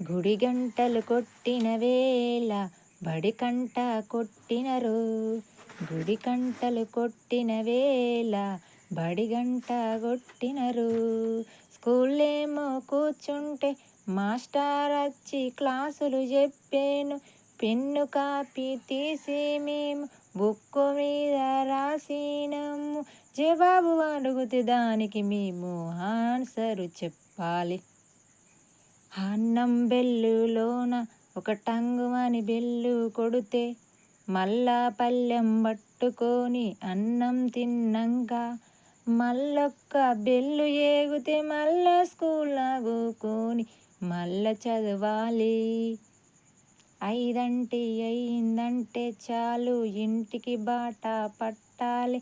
గుడి గంటలు కొట్టిన వేళ బడి కంట కొట్టినరు. గుడి గంటలు కొట్టిన వేళ బడి గంట కొట్టినరు. స్కూల్లేమో కూర్చుంటే మాస్టర్ వచ్చి క్లాసులు చెప్పేను. పెన్ను కాపీ తీసి మేము బుక్కు మీద రాసినము. జవాబు అడిగితే దానికి మేము ఆన్సరు చెప్పాలి. అన్నం బెల్లులోన ఒక టంగుమని బెల్లు కొడితే మళ్ళా పళ్ళెం పట్టుకొని అన్నం తిన్నంక మళ్ళొక్క బెల్లు ఏగితే మళ్ళా స్కూల్లో కూకొని మళ్ళా చదవాలి. అయిందంటే చాలు ఇంటికి బాట పట్టాలి.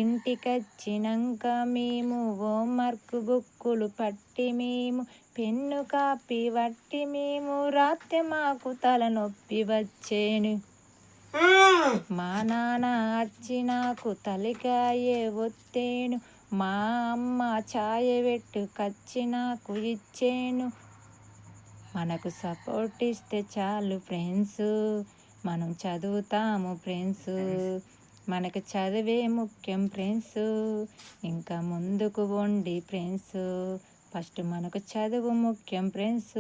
ఇంటికొచ్చినంక మేము హోంవర్క్ బుక్కులు పట్టి మేము పెన్ను కాపీ పట్టి మేము రాత్రి మాకు తలనొప్పి వచ్చేను. మా నాన్న వచ్చి నాకు తలకాయ ఒత్తేను. మా అమ్మ ఛాయ పెట్టుకొచ్చి నాకు ఇచ్చేను. మనకు సపోర్ట్ ఇస్తే చాలు ఫ్రెండ్స్, మనం చదువుతాము ఫ్రెండ్స్. మనకు చదివే ముఖ్యం ఫ్రెండ్స్, ఇంకా ముందుకు పోండి ఫ్రెండ్స్. ఫస్ట్ మనకు చదువు ముఖ్యం ఫ్రెండ్స్.